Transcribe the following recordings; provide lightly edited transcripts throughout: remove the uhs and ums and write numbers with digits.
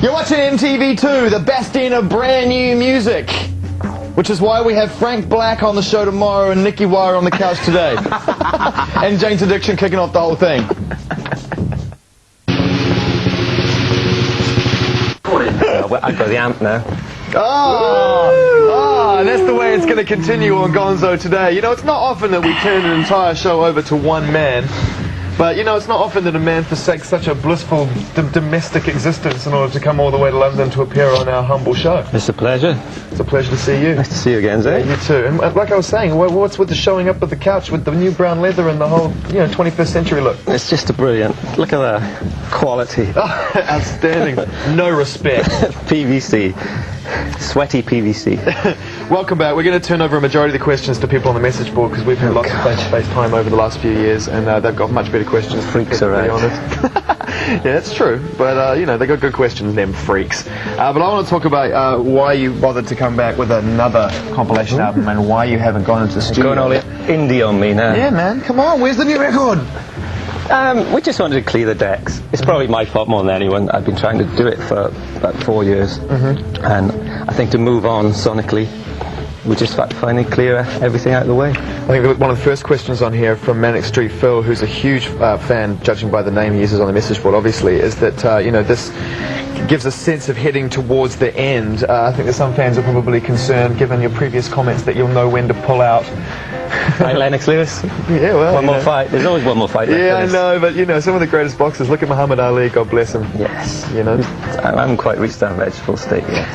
You're watching MTV2, the bastion of brand new music. Which is why we have Frank Black on the show tomorrow and Nicky on the couch today. And Jane's Addiction kicking off the whole thing. I've got the amp now. Oh, that's the way it's going to continue on Gonzo today. You know, it's not often that we turn an entire show over to one man. But, you know, it's not often that a man forsakes such a blissful domestic existence in order to come all the way to London to appear on our humble show. It's a pleasure. It's a pleasure to see you. Nice to see you again, Zay. Yeah, you too. And like I was saying, what's with the showing up of the couch with the new brown leather and the whole, you know, 21st century look? It's just a brilliant. Look at that quality. Oh, outstanding. No respect. PVC. Sweaty PVC. Welcome back. We're going to turn over a majority of the questions to people on the message board because we've had lots of face-to-face time over the last few years, and they've got much better questions. Freaks are right. Yeah, it's true, but you know, they got good questions, them freaks. But I want to talk about why you bothered to come back with another compilation album and why you haven't gone into the studio. Going all indie on me now. Yeah, man. Come on. Where's the new record? We just wanted to clear the decks. It's probably my fault more than anyone. I've been trying to do it for about 4 years, and I think to move on sonically, we just finally clear everything out of the way. I think one of the first questions on here from Manic Street Phil, who's a huge fan, judging by the name he uses on the message board, obviously, is that you know, this gives a sense of heading towards the end. I think that some fans are probably concerned, given your previous comments, that you'll know when to pull out. Like Lennox Lewis. Yeah, well, one more fight. There's always one more fight. Yeah, I know, but you know, some of the greatest boxers. Look at Muhammad Ali. God bless him. Yes. You know, I haven't quite reached that vegetable state yet.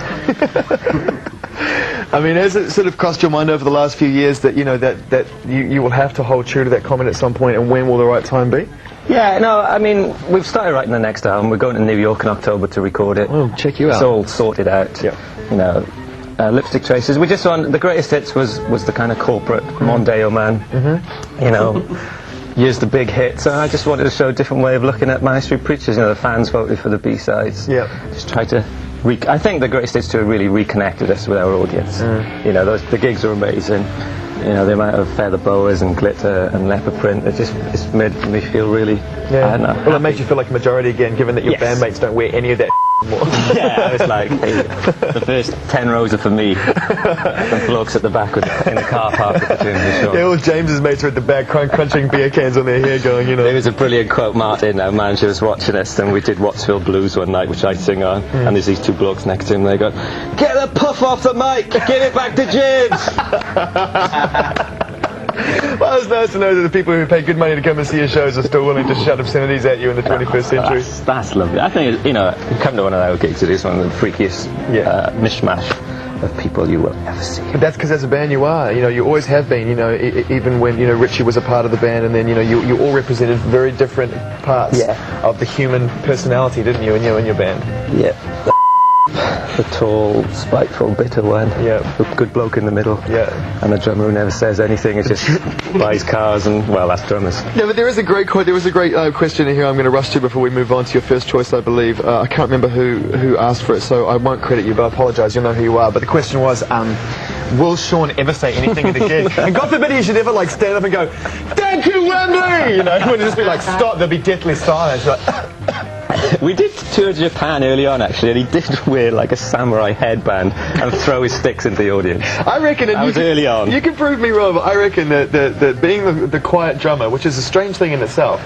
I mean, has it sort of crossed your mind over the last few years that, you know, that you will have to hold true to that comment at some point, and when will the right time be? Yeah, no, I mean, we've started writing the next album. We're going to New York in October to record it. Oh, check you out. It's all sorted out. Yeah. You know, Lipstick Traces. We just want, the greatest hits was the kind of corporate Mondeo man. You know, here's the big hit. So I just wanted to show a different way of looking at Manic Street Preachers. You know, the fans voted for the B-sides. Yeah. Just try to I think the greatest hits to have really reconnected us with our audience. You know, the gigs are amazing. You know, the amount of feather boas and glitter and leopard print, it's made me feel really, I don't know, well, it makes you feel like a majority again, given that your bandmates don't wear any of that more. Yeah, I was like, hey, the first 10 rows are for me. The blokes at the back in the car park at the gym for sure. Yeah, all James's mates are at the back crunching beer cans on their hair going, you know. There was a brilliant quote, Martin, our manager, was watching us, and we did Wattsville Blues one night, which I sing on, and there's these two blokes next to him, they go, "Get the puff off the mic, give it back to James." Well, it's nice to know that the people who pay good money to come and see your shows are still willing to shout obscenities at you in the 21st century. That's lovely. I think, you know, you come to one of our gigs, it is one of the freakiest mishmash of people you will ever see. But that's because as a band you are, you know, you always have been, you know, even when, you know, Richey was a part of the band, and then, you know, you all represented very different parts of the human personality, didn't you, in your band? Yeah. The tall, spiteful, bitter one. Yeah. The good bloke in the middle. Yeah. And the drummer who never says anything, it just buys cars and, well, that's drummers. Yeah, but there is a great quote. There was a great question in here I'm going to rush to before we move on to your first choice, I believe. I can't remember who asked for it, so I won't credit you, but I apologise. You'll know who you are. But the question was, will Sean ever say anything at the gig? And God forbid he should ever, like, stand up and go, "Thank you, Wembley!" You know, it would just be like, stop, there'll be deathly silence. Like, we did tour Japan early on, actually, and he did wear like a samurai headband and throw his sticks into the audience. I reckon, and early on. You can prove me wrong, but I reckon that being the quiet drummer, which is a strange thing in itself,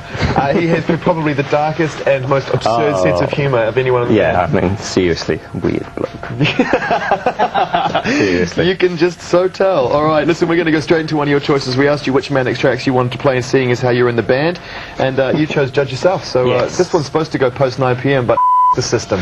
he has probably the darkest and most absurd sense of humour of anyone in the band. I mean, seriously, weird bloke. Seriously. You can just so tell. All right, listen, we're going to go straight into one of your choices. We asked you which Manics tracks you wanted to play, and seeing as how you're in the band, and you chose Judge Yourself. So this one's supposed to go post 9 p.m, but the system.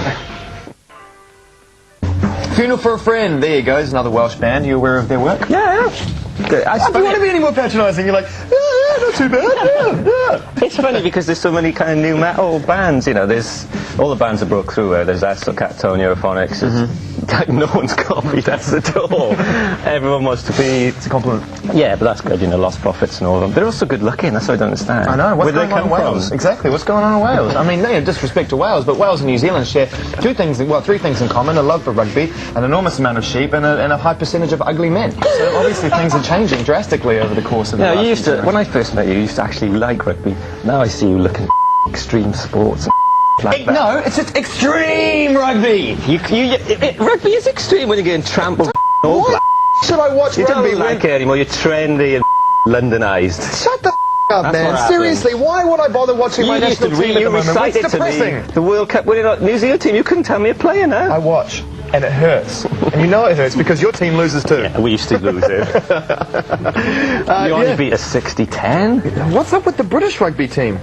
Funeral for a Friend. There you go. There's another Welsh band. Are you aware of their work? Yeah. If you want to be any more patronising, you're like, yeah, not too bad, yeah. It's funny because there's so many kind of new metal bands, you know, there's, all the bands that broke through where there's Astral Catatonia, Phonics, like no one's copied us at all. Everyone wants to be, it's a compliment. Yeah, but that's good, you know, Lost Prophets and all of them. They're also good looking, that's what I don't understand. I know, what's Where going on in Wales? Exactly, what's going on in Wales? I mean, no disrespect to Wales, but Wales and New Zealand share three things in common: a love for rugby, an enormous amount of sheep, and a high percentage of ugly men. So obviously things are changing drastically over the course of the last you used to, when I first met you, you used to actually like rugby. Now I see you looking at extreme sports and like that. No, it's just extreme rugby. Rugby is extreme when you're getting trampled. All What should I watch You rugby? don't like it anymore. You're trendy and Londonized. Shut the up, That's man. what Seriously, why would I bother watching my You used national to team at the moment? It's recite it to depressing. me. The World Cup winning New Zealand team. You couldn't tell me a player now. I watch, and it hurts. And you know it hurts because your team loses too. Yeah, we used to lose it. You only beat us 60-10. What's up with the British rugby team?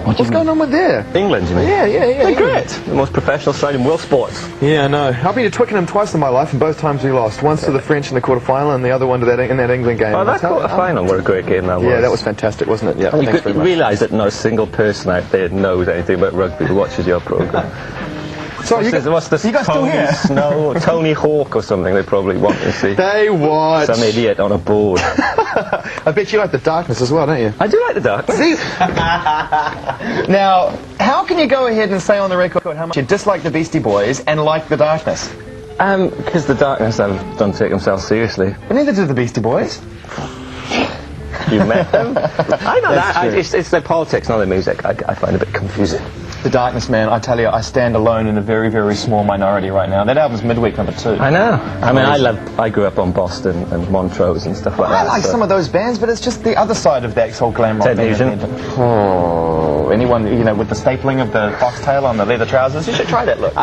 What's going on with there? England, you mean? Yeah. They're England. great. The most professional side in world sports. Yeah, I know. I've been to Twickenham twice in my life, and both times we lost. Once to the French in the quarter-final, and the other one to in that England game. Oh, that quarter-final, what a great game that was. Yeah, that was fantastic, wasn't it? Yeah, You thanks could very much. realise that not a single person out there knows anything about rugby who watches your programme. So What's this you guys still Tony here? Snow, Tony Hawk or something they probably want to see. They watch. Some idiot on a board. I bet you like the darkness as well, don't you? I do like the dark. See? Now, how can you go ahead and say on the record how much you dislike the Beastie Boys and like the darkness? Because the darkness don't take themselves seriously. But neither do the Beastie Boys. You met them? I know That's that. true. It's their politics, not their music. I find it a bit confusing. The darkness, man, I tell you, I stand alone in a very, very small minority right now. That album's midweek #2. I know. I mean, I grew up on Boston and Montrose and stuff like I that. like some of those bands, but it's just the other side of that whole glam rock Ted thing. Nugent. Oh, anyone, with the stapling of the foxtail on the leather trousers, you should try that look.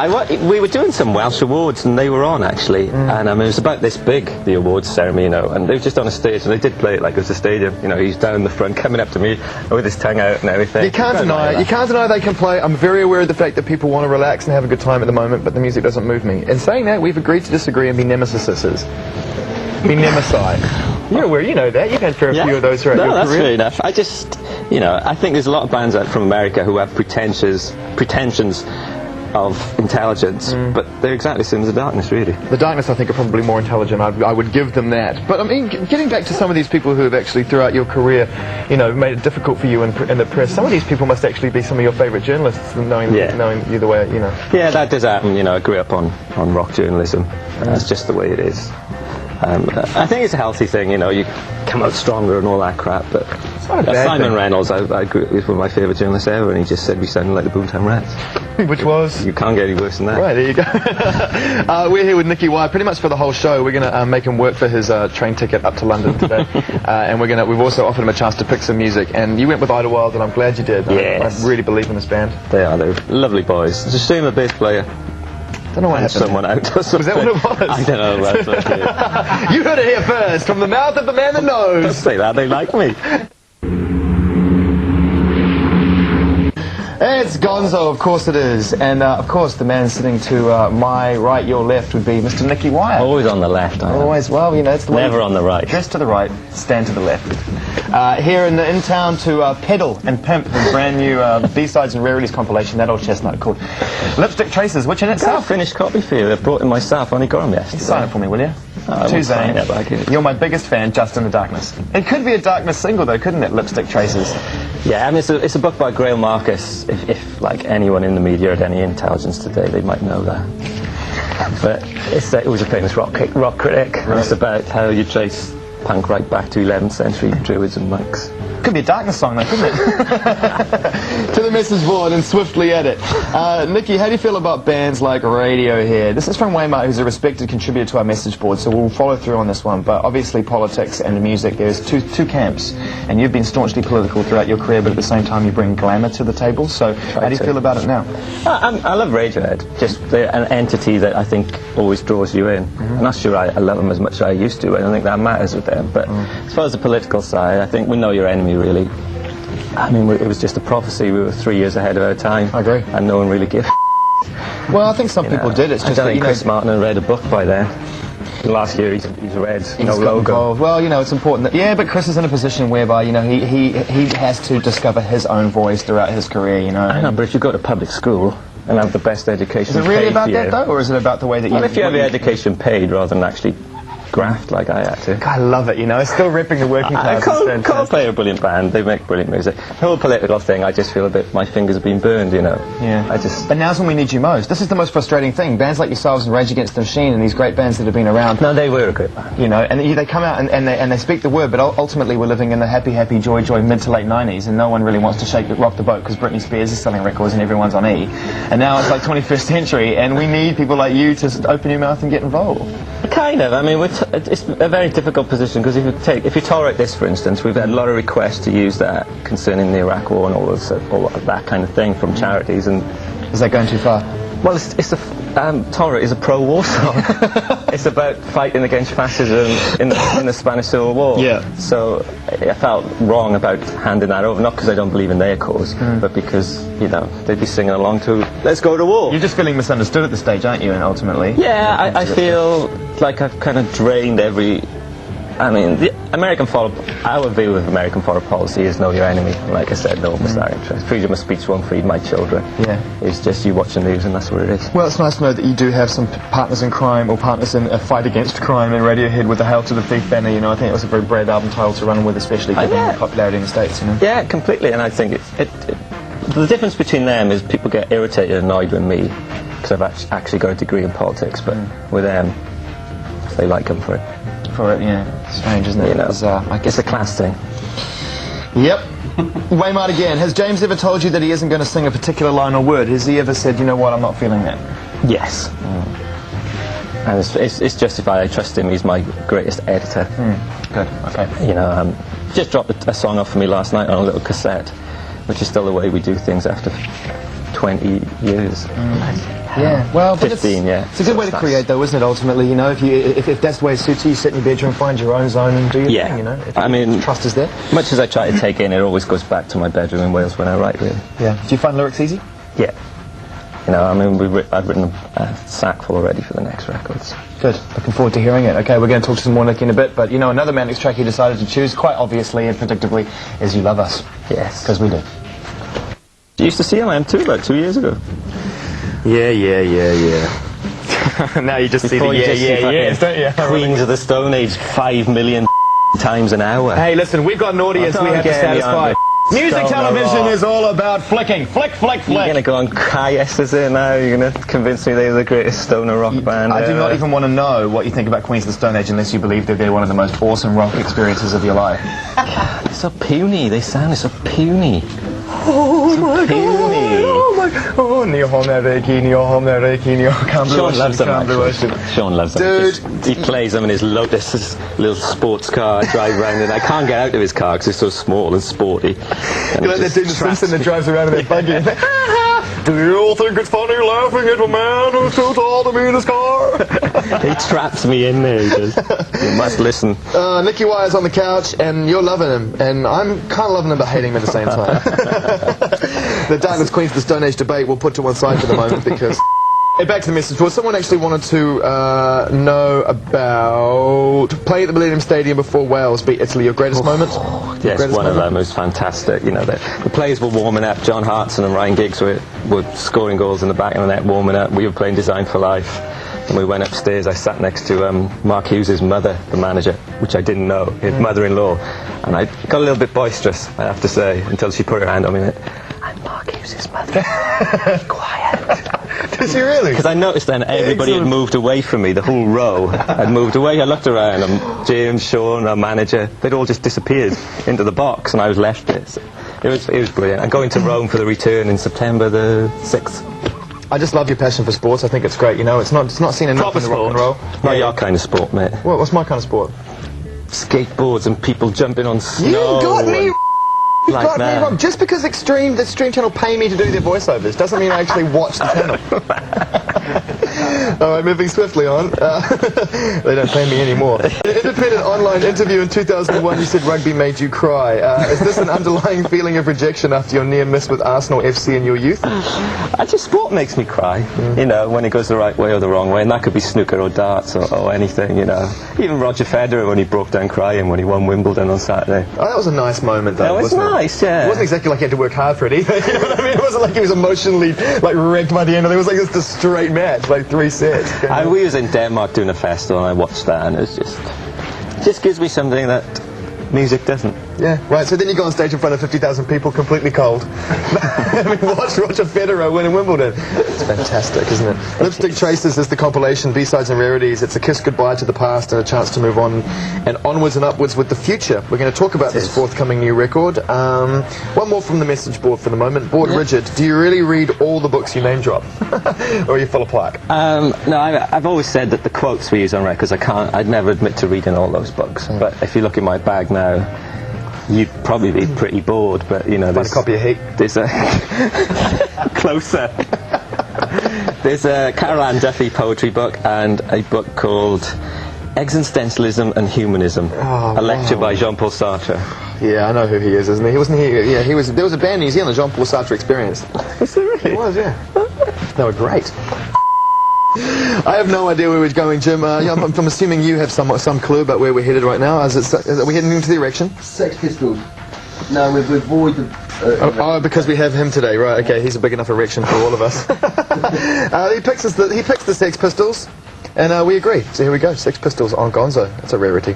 We were doing some Welsh awards and they were on actually, and it was about this big, the awards ceremony, and they were just on a stage and they did play it like it was a stadium. He's down the front coming up to me with his tongue out and everything. You can't deny it. You can't deny they can play. I'm very aware of the fact that people want to relax and have a good time at the moment, but the music doesn't move me. In saying that, we've agreed to disagree and be nemesises. Be nemesi. You're aware, you know that. You've had a few of those throughout your that's career. fair enough. I just, I think there's a lot of bands out from America who have pretensions of intelligence, but they're exactly the same as the darkness, really. The darkness, I think, are probably more intelligent. I would give them that. But I mean, getting back to some of these people who have actually, throughout your career, made it difficult for you in the press. Some of these people must actually be some of your favourite journalists, knowing you the way, Yeah, that does happen. I grew up on rock journalism. That's just the way it is. I think it's a healthy thing. You come out stronger and all that crap. But not a bad Simon thing. Reynolds, I grew up with one of my favourite journalists ever, and he just said we sounded like the Boomtown Rats. Which was? You can't get any worse than that. Right, there you go. We're here with Nicky Y pretty much for the whole show. We're going to make him work for his train ticket up to London today. And we've also offered him a chance to pick some music. And you went with Idlewild, and I'm glad you did. Yes. I really believe in this band. They're lovely boys. It's a shame the bass player Don't know what and happened. someone out or something. Was that what it was? I don't know. That's what it is. You heard it here first, from the mouth of the man that Don't knows. say that. They like me. It's Gonzo, of course it is. And of course the man sitting to my right, your left would be Mr. Nicky Y. Always on the left. I am. Always, well, it's the way. Never on the right. Dress to the right, stand to the left. Here in town to pedal and pimp his brand new B-sides and rarities compilation, that old chestnut called Lipstick Traces, which in Got a itself... finished copy for you. I brought it myself. Only got them yesterday. Sign it for me, will you? I To won't sign Zane. it, but I can- You're my biggest fan, Just in the Darkness. It could be a Darkness single though, couldn't it? Lipstick Traces. Yeah, I mean, it's a book by Grail Marcus. If like anyone in the media had any intelligence today, they might know that. But it was a famous rock critic. And it's about how you trace punk right back to 11th century druids and monks. Could be a Darkness song though, couldn't it? To the message board and swiftly at it. Nicky, how do you feel about bands like Radiohead? This is from Waymart, who's a respected contributor to our message board, so we'll follow through on this one. But obviously politics and music, there's two camps. And you've been staunchly political throughout your career, but at the same time you bring glamour to the table. So how do you feel about it now? I love Radiohead. Just they're an entity that I think always draws you in. I'm not sure I love them as much as I used to. I don't think that matters with them. But as far as the political side, I think we know your enemy, really. I mean, it was just a prophecy. We were 3 years ahead of our time. I agree. And no one really gave. Well, I think some people did. It's I just don't that, think Chris Martin had read a book by then. Last year he's read no got logo. involved. Well, it's important that, but Chris is in a position whereby, he has to discover his own voice throughout his career, I know, but if you go to public school and have the best education Is it really paid about for that you, though, or is it about the way that well, you... if you have your education paid rather than actually graft like I had to. I love it, Still ripping the working class. Coldplay are a brilliant band. They make brilliant music. The whole political thing, I just feel a bit, my fingers have been burned, Yeah. But now's when we need you most. This is the most frustrating thing. Bands like yourselves and Rage Against the Machine and these great bands that have been around. No, they were a great band. And they come out and they speak the word, but ultimately we're living in the happy, joy mid to late 90s, and no one really wants to rock the boat because Britney Spears is selling records and everyone's on E. and now it's like 21st century, and we need people like you to open your mouth and get involved. Kind of. I mean, it's a very difficult position because if you tolerate this, for instance, we've had a lot of requests to use that concerning the Iraq War and all that kind of thing from charities. And is that going too far? Well, Tolerate is a pro-war song. It's about fighting against fascism in the Spanish Civil War. Yeah. So I felt wrong about handing that over, not because I don't believe in their cause, but because, you know, they'd be singing along to "Let's Go to War." You're just feeling misunderstood at this stage, aren't you? And ultimately, yeah, I feel like I've kind of drained every. I mean, our view of American foreign policy is know your enemy. Like I said, no one must our interest. Freedom of speech won't feed my children. Yeah. It's just you watch the news and that's what it is. Well, it's nice to know that you do have some partners in crime, or partners in a fight against crime, and Radiohead with the Hail to the Thief banner. You know, I think it was a very brave album title to run with, especially given the popularity in the States, you know? Yeah, completely. And I think the difference between them is people get irritated and annoyed with me because I've actually got a degree in politics, but with them, they like them for it. For it, yeah. Strange, isn't it? You know, I guess it's a class thing. Yep. Waymart again. Has James ever told you that he isn't going to sing a particular line or word? Has he ever said, you know what, I'm not feeling that? Yes. And it's justified. I trust him. He's my greatest editor. Good. Okay. You know, just dropped a song off for me last night on a little cassette, which is still the way we do things after 20 years. Yeah, well, but 15, it's a good way to create, though, isn't it? Ultimately, you know, if that's the way it suits you, you sit in your bedroom, find your own zone, and do your thing. You know, I mean, trust is there. Much as I try to take in, it always goes back to my bedroom in Wales when I write. Really. Yeah. Do you find lyrics easy? Yeah. You know, I mean, I've written a sackful already for the next records. Good. Looking forward to hearing it. Okay, we're going to talk to some more Nicky in a bit, but you know, another Manics track you decided to choose, quite obviously and predictably, is "You Love Us." Yes. Because we do. You used to see M2 about 2 years ago. Yeah. Now you just see the yes, don't you? Queens of the Stone Age 5 million times an hour. Hey, listen, we've got an audience we have to satisfy. Music television is all about flicking. Flick, flick, flick. You're going to go on Kayes here now? You're going to convince me they're the greatest stoner rock band I ever? do not even want to know what you think about Queens of the Stone Age unless you believe that they're one of the most awesome rock experiences of your life. They're so puny. They sound so puny. Oh my God! Oh, Neil home there, Reiki, Neil home there, Reiki, Neil. Sean loves them, actually. Sean loves them. Dude. He plays them in his Lotus, little sports car, I drive around and I can't get out of his car because it's so small and sporty. And you like that dude in the Simpson that drives around in that buggy. Do you all think it's funny laughing at a man who's too tall to be in his car? He traps me in there, he does. You must listen. Nicky Wire's on the couch, and you're loving him, and I'm kind of loving him but hating him at the same time. The Darkness Queens of the Stone Age debate we'll put to one side for the moment because... Hey, back to the message board. Someone actually wanted to know about playing at the Millennium Stadium before Wales beat Italy. Your greatest moment? Yes, one of them was fantastic. You know, the players were warming up. John Hartson and Ryan Giggs were scoring goals in the back of the net, warming up. We were playing Design for Life. And we went upstairs. I sat next to Mark Hughes' mother, the manager, which I didn't know, his mother-in-law. And I got a little bit boisterous, I have to say, until she put her hand on me and went, "I'm Mark Hughes' mother. Be quiet." Did she really? Because I noticed then everybody had moved away from me, the whole row had moved away. I looked around, and James, Sean, our manager, they'd all just disappeared into the box, and I was left there. So it was brilliant. I'm going to Rome for the return in September the 6th. I just love your passion for sports. I think it's great. You know, it's not seen enough in the rock and roll. Not your kind of sport, mate. What's my kind of sport? Skateboards and people jumping on snow. You got me. You've like got that. me wrong. Just because the Stream Channel pay me to do their voiceovers doesn't mean I actually watch the channel. Alright, moving swiftly on. They don't pay me anymore. In an independent online interview in 2001, you said rugby made you cry. Is this an underlying feeling of rejection after your near miss with Arsenal FC in your youth? Actually, sport makes me cry, you know, when it goes the right way or the wrong way, and that could be snooker or darts or anything, you know. Even Roger Federer, when he broke down crying when he won Wimbledon on Saturday. Oh, that was a nice moment, though, wasn't it? Nice, yeah. It wasn't exactly like he had to work hard for it either, you know what I mean? It wasn't like he was emotionally, like, wrecked by the end of it. It was like just a straight match, like 3 sets. We was in Denmark doing a festival, and I watched that, and it just gives me something that music doesn't. Yeah, right. So then you go on stage in front of 50,000 people, completely cold. I mean, watch Roger Federer win in Wimbledon. It's fantastic, isn't it? Lipstick Traces is the compilation, B-sides and rarities. It's a kiss goodbye to the past and a chance to move on and onwards and upwards with the future. We're going to talk about this forthcoming new record. One more from the message board for the moment. Board Rigid, do you really read all the books you name drop? Or are you full of plaque? No, I've always said that the quotes we use on records, I'd never admit to reading all those books. But if you look in my bag now, you'd probably be pretty bored, but you know, Find a copy of Heat. There's a closer. There's a Carol Ann Duffy poetry book and a book called Existentialism and Humanism, a lecture by Jean-Paul Sartre. Yeah, I know who he is, isn't he? He wasn't here. Yeah, he was. There was a band in New Zealand, Jean-Paul Sartre Experience. Is there really? It was, yeah. They were great. I have no idea where we're going, Jim. I'm assuming you have some clue about where we're headed right now. Are we heading into the erection? Sex Pistols. No, we've avoided... because we have him today, right? Okay, he's a big enough erection for all of us. He picks the Sex Pistols, and we agree. So here we go, Sex Pistols on Gonzo. That's a rarity.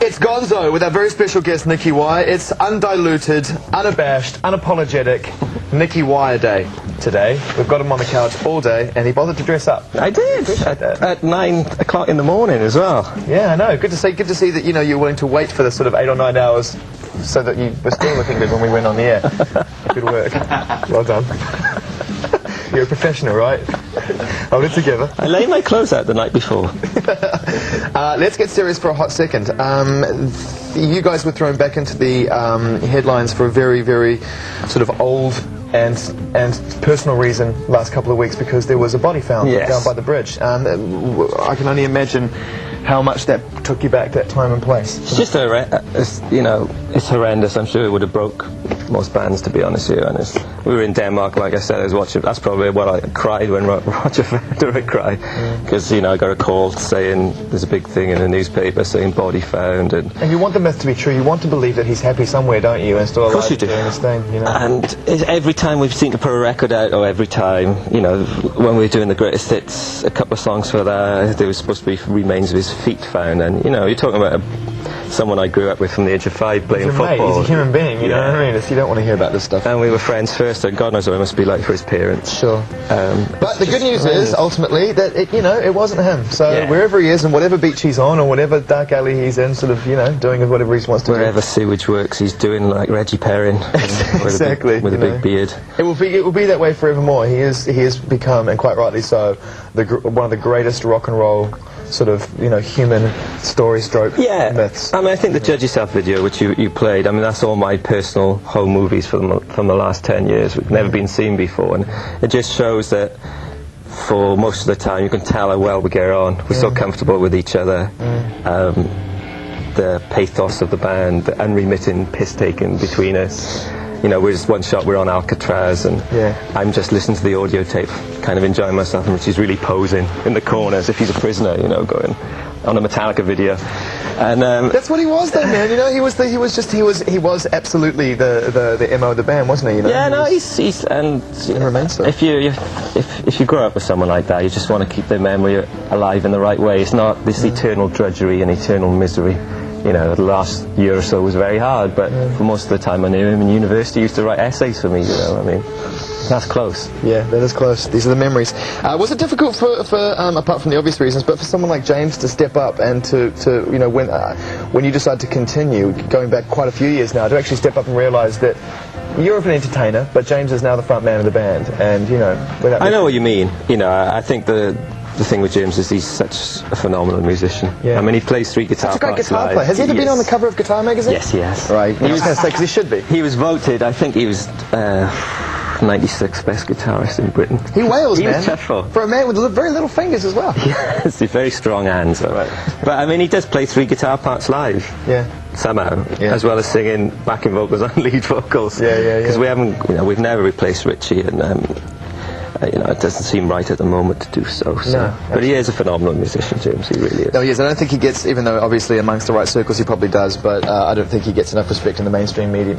It's Gonzo with our very special guest, Nicky Y. It's undiluted, unabashed, unapologetic Nicky Y day today. We've got him on the couch all day, and he bothered to dress up. I did, at 9 o'clock in the morning as well. Yeah, I know. Good to see that, you know, you're willing to wait for the sort of 8 or 9 hours so that you were still looking good when we went on the air. Good work. Well done. You're a professional, right? Hold it together. I lay my clothes out the night before. Let's get serious for a hot second. You guys were thrown back into the headlines for a very, very sort of old and personal reason last couple of weeks, because there was a body found down by the bridge. I can only imagine how much that took you back to that time and place. It's just it's horrendous. I'm sure it would have broke most bands, to be honest with you. And we were in Denmark, like I said, I was watching. That's probably what I cried when Roger Federer cried, because I got a call saying there's a big thing in the newspaper saying body found, and you want the myth to be true. You want to believe that he's happy somewhere, don't you? And still alive doing his thing, you know. And every time we've seen to put a record out, or every time, when we were doing the greatest hits, a couple of songs for that, there was supposed to be remains of his feet found, and you're talking about someone I grew up with from the age of 5 playing football. He's a human being, you know what I mean? You don't want to hear about this stuff. And we were friends first, and God knows what it must be like for his parents. Sure. But the good news is, ultimately, that it wasn't him. So wherever he is, and whatever beach he's on, or whatever dark alley he's in, sort of, doing whatever he wants to do. Wherever sewage works, he's doing like Reggie Perrin. Exactly. With a big beard. It will be that way forevermore. He has become, and quite rightly so, one of the greatest rock and roll sort of, human story stroke myths. I mean, I think the Judge Yourself video, which you played, I mean, that's all my personal home movies from the last 10 years. We've never been seen before, and it just shows that for most of the time you can tell how well we get on. We're so comfortable with each other. The pathos of the band, the unremitting piss-taking between us. We're just one shot, we're on Alcatraz, and I'm just listening to the audio tape, kind of enjoying myself, and Richey's really posing in the corner as if he's a prisoner, going on a Metallica video. And that's what he was, though, man. He was absolutely the MO of the band, wasn't he? He's and remains so. If you grow up with someone like that, you just want to keep their memory alive in the right way. It's not this eternal drudgery and eternal misery. The last year or so was very hard, but for most of the time I knew him in university. He used to write essays for me, That's close. Yeah, that is close. These are the memories. Was it difficult for apart from the obvious reasons, but for someone like James to step up and to when you decide to continue, going back quite a few years now, to actually step up and realise that you're an entertainer, but James is now the front man of the band, and I know what you mean. I think the thing with James is he's such a phenomenal musician. I mean, he plays 3 guitar parts. That's a great guitar player. Has he ever been on the cover of Guitar Magazine? Yes, he has. Right. He was going to say, because he should be. He was voted, I think he was 96th best guitarist in Britain. He wails, man. He was tough for a man with very little fingers as well. Yes, he's very strong hands. Right. But I mean, he does play 3 guitar parts live. Yeah. Somehow, as well as singing backing vocals and lead vocals. Because we haven't, we've never replaced Richey, and it doesn't seem right at the moment to do so. No, but he is a phenomenal musician, James. He really is. No, he is. I don't think he gets, even though obviously amongst the right circles he probably does, but I don't think he gets enough respect in the mainstream media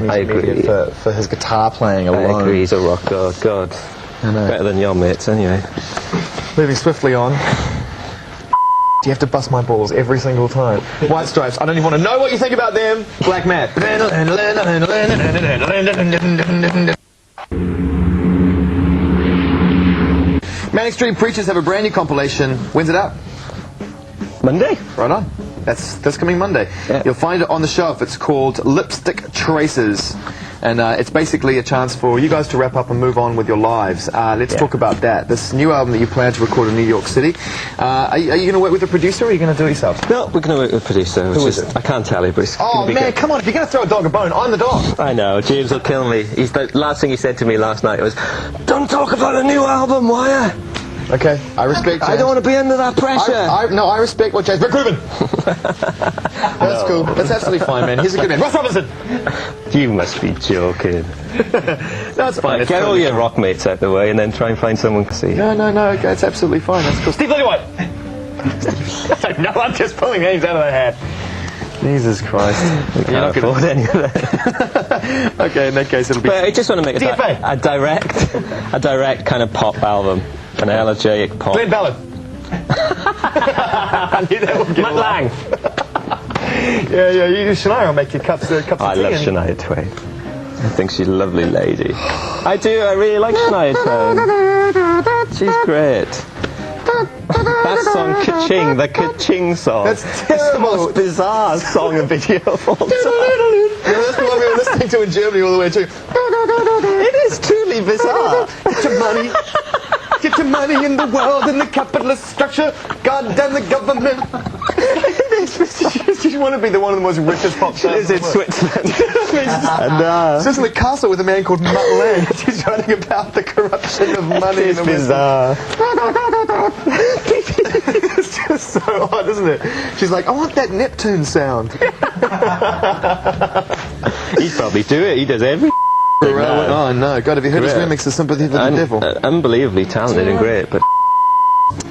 for his guitar playing alone. I agree. He's a rock god. I know. Better than your mates, anyway. Moving swiftly on. You have to bust my balls every single time. White Stripes, I don't even want to know what you think about them. Black Matt. Manic Street Preachers have a brand new compilation. When's it out? Monday. Right on. That's this coming Monday. Yeah. You'll find it on the shelf. It's called Lipstick Traces. And it's basically a chance for you guys to wrap up and move on with your lives. Let's talk about that. This new album that you plan to record in New York City. Are you going to work with a producer or are you going to do it yourself? No, we're going to work with a producer. Who is it? I can't tell you, but it's Oh gonna be man, good. come on! If you're going to throw a dog a bone, I'm the dog. I know, James will kill me. The last thing he said to me last night was, "Don't talk about a new album, Wire." Okay, I respect. James. I don't want to be under that pressure. I respect what James. Rick Rubin. That's cool. That's absolutely fine, man. He's a good man. Ross Robinson. You must be joking. That's fine. It's Get all totally your fine. rock mates out the way and then try and find someone to see. No, okay, it's absolutely fine. That's cool. Steve Lillywhite. No, I'm just pulling names out of my hat. Jesus Christ. We can't afford any of that. Okay, in that case, it'll be. But I just want to make DFA. a direct kind of pop album, an elegiac pop. Glenn Ballard. I knew that would get Matt Lang. Yeah, you Shania will make you cups of tea. I love Shania Twain. I think she's a lovely lady. I do, I really like Shania Twain. She's great. That song, Ka-Ching, the Ka-Ching song. That's It's the terrible. most bizarre song and video of all time. That's the one we were listening to in Germany all the way too. It is truly bizarre. Get your money. Get your money in the world, in the capitalist structure. God damn the government. You want to be one of the most richest pop stars. Is it Switzerland? It's just in the castle with a man called Mutt Lang. He's writing about the corruption of money in It's the West. bizarre. It's just so odd, isn't it? She's like, I want that Neptune sound. He'd probably do it. He does every. Oh no, God, have you heard his Great. remix of Sympathy for the Devil? Unbelievably talented and great, but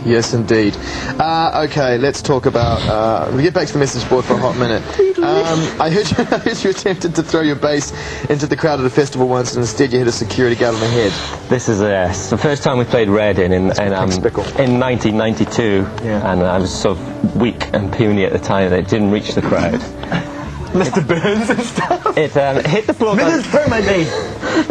Yes, indeed. Okay, let's talk about. We get back to the message board for a hot minute. I heard you attempted to throw your bass into the crowd at a festival once, and instead you hit a security guard on the head. this is the first time we played Reading in 1992, Yeah. and I was so weak and puny at the time that it didn't reach the crowd. Mr. Burns and stuff. It hit the bloke. Throw my knee.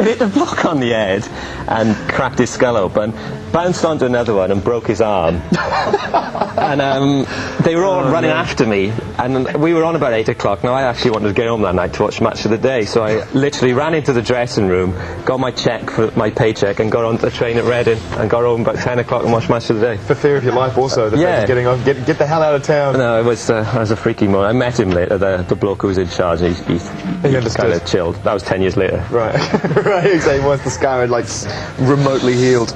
Hit the block on the head and cracked his skull open, bounced onto another one and broke his arm. And they were all running after me, and we were on about 8 o'clock. Now I actually wanted to get home that night to watch Match of the Day, so I literally ran into the dressing room, got my check for my paycheck, and got onto the train at Reading and got home about 10 o'clock and watched Match of the Day. For fear of your life, also. The fact of getting off, get the hell out of town. No, it was a freaky moment. I met him later, the bloke who was in charge, and he understood. kind of chilled. That was 10 years later. Right, right. Exactly. Once the scar had remotely healed.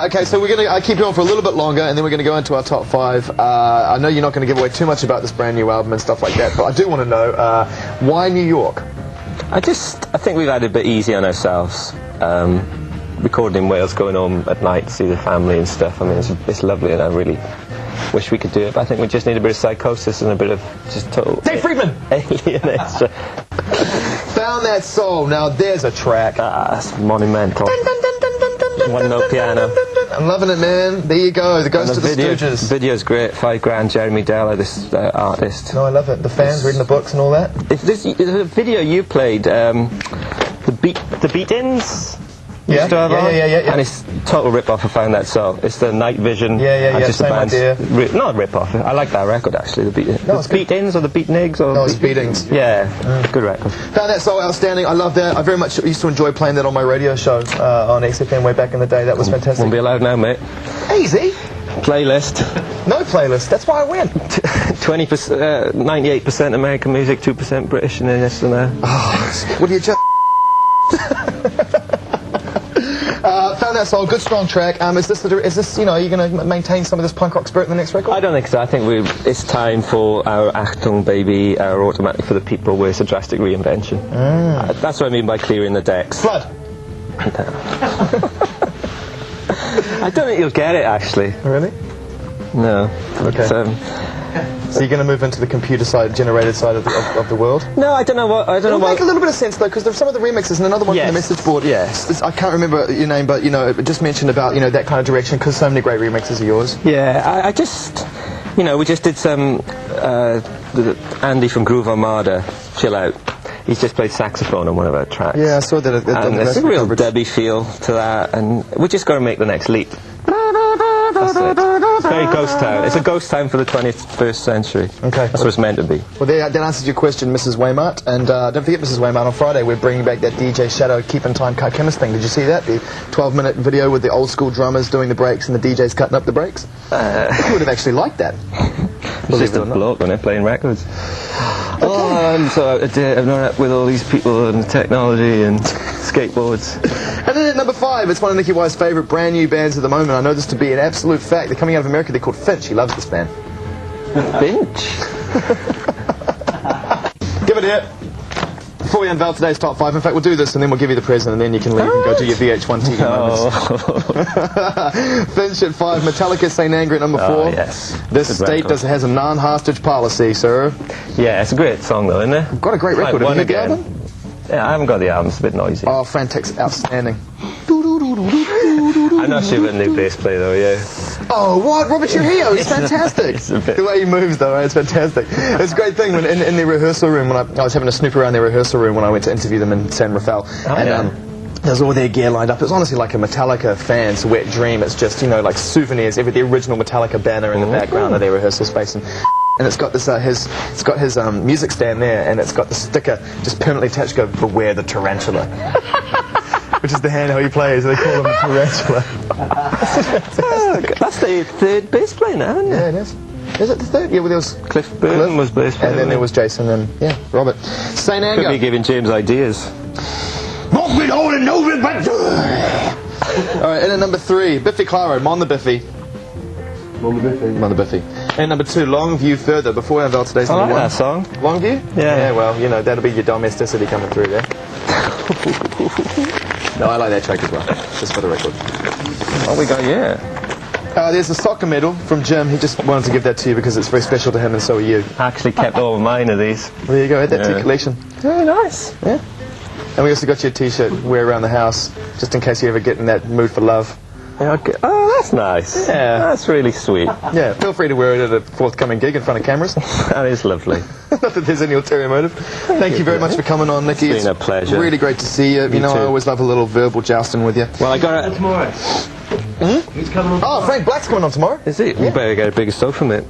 Okay, so we're gonna keep going for a little bit longer, and then we're gonna go into our top 5. I know you're not going to give away too much about this brand new album and stuff like that, but I do want to know why New York. I think we've had it a bit easy on ourselves. Recording in Wales, going home at night to see the family and stuff. I mean, it's lovely, and I really wish we could do it. But I think we just need a bit of psychosis and a bit of just total Dave Friedman. alienation. Found That Soul. Now there's a track. It's monumental. One note piano. I'm loving it, man. There you go. The Ghost of the Stooges. Video's great. $5,000. Jeremy Deller, this artist. No, I love it. The fans reading the books and all that. If this is a video you played, the Beat-Ins. Yeah, used to have on, yeah. And it's total rip-off of Found That Soul. It's the Night Vision. Yeah, and just same the band's idea. Not rip-off. I like that record, actually. The it's good. Beat-Ins or the Beatniks? Or No, it's Beatings. Yeah, good record. Found That Soul outstanding. I love that. I very much used to enjoy playing that on my radio show on XFM way back in the day. That was fantastic. Won't be allowed now, mate. Easy. Playlist. No playlist. That's why I win. 98% American music, 2% British, and then this and that. What do you just... Found That Soul, good strong track. Is this are you going to maintain some of this punk rock spirit in the next record? I don't think so. I think it's time for our Achtung Baby, our Automatic for the People, where it's a drastic reinvention. That's what I mean by clearing the decks. Flood. I don't think you'll get it, actually. Really? No. Okay. So you're going to move into the computer generated side of the world? No, I don't know what. It'll make a little bit of sense though, because there's some of the remixes and another one from the message board. Yes. I can't remember your name, but it just mentioned about that kind of direction because so many great remixes are yours. Yeah, you know, we just did some, Andy from Groove Armada, Chill Out. He's just played saxophone on one of our tracks. Yeah, I saw that. And there's a real Debbie feel to that, and we just got to make the next leap. That's it. It's very ghost town. It's a ghost town for the 21st century. Okay. That's what it's meant to be. Well, that answers your question, Mrs. Waymart. And don't forget, Mrs. Waymart, on Friday we're bringing back that DJ Shadow Keep in Time Cut Chemist thing. Did you see that? The 12-minute video with the old school drummers doing the breaks and the DJs cutting up the breaks? You would have actually liked that. It's just a bloke on it playing records. Oh, I'm so out of date. I've known it with all these people and technology and skateboards. And then at number 5, it's one of Nicky Y's favourite brand new bands at the moment. I know this to be an absolute fact. They're coming out of America. They're called Finch. He loves this band. Finch? Give it here. Before we unveil today's top 5, in fact, we'll do this and then we'll give you the present and then you can leave and go do your VH1 TV moments. Finch at 5, Metallica St. Anger at number 4. Oh, yes. This state has a non-hostage policy, sir. Yeah, it's a great song though, isn't it? Got a great record. Have you heard the album? Yeah, I haven't got the album. It's a bit noisy. Oh, Frantic's outstanding. I'm not sure about the new bass player though, yeah. Oh, what? Robert Trujillo, he's fantastic. The way he moves, though, right? It's fantastic. It's a great thing when in the rehearsal room, when I was having a snoop around their rehearsal room when I went to interview them in San Rafael. There's all their gear lined up. It was honestly like a Metallica fan's wet dream. It's just, you know, like souvenirs, the original Metallica banner in the background of their rehearsal space. And it's got this, it's got his music stand there, and it's got the sticker just permanently attached, go, beware the tarantula. Which is the hand how he plays, they call him a tarantula. That's the third bass player now, isn't it? Yeah, it is. Is it the third? Yeah, well, there was Cliff Burton was bass player. And then there was Jason and, yeah, Robert. St. Anger. Could be giving James ideas. Alright, and at number 3, Biffy Clyro, Mon the Biffy. Mon the Biffy. And number 2, Long View Further, before we unveil today's number 1. that song. Long View? Yeah. Yeah, well, you know, that'll be your domesticity coming through there. No, I like that track as well, just for the record. What we got here? There's a soccer medal from Jim. He just wanted to give that to you because it's very special to him and so are you. I actually kept all of mine of these. Well, there you go, add that to your collection. Very nice. Yeah. And we also got you a t-shirt to wear around the house, just in case you ever get in that mood for love. Yeah, okay. Oh, that's nice. Yeah. That's really sweet. Yeah, feel free to wear it at a forthcoming gig in front of cameras. That is lovely. Not that there's any ulterior motive. Thank you very much for coming on, Nicky. It's been a pleasure. Really great to see you. You know, too. I always love a little verbal jousting with you. Well, I got it. Tomorrow. Who's coming on? Oh, Frank Black's coming on tomorrow. Is it? You better get a bigger sofa, mate.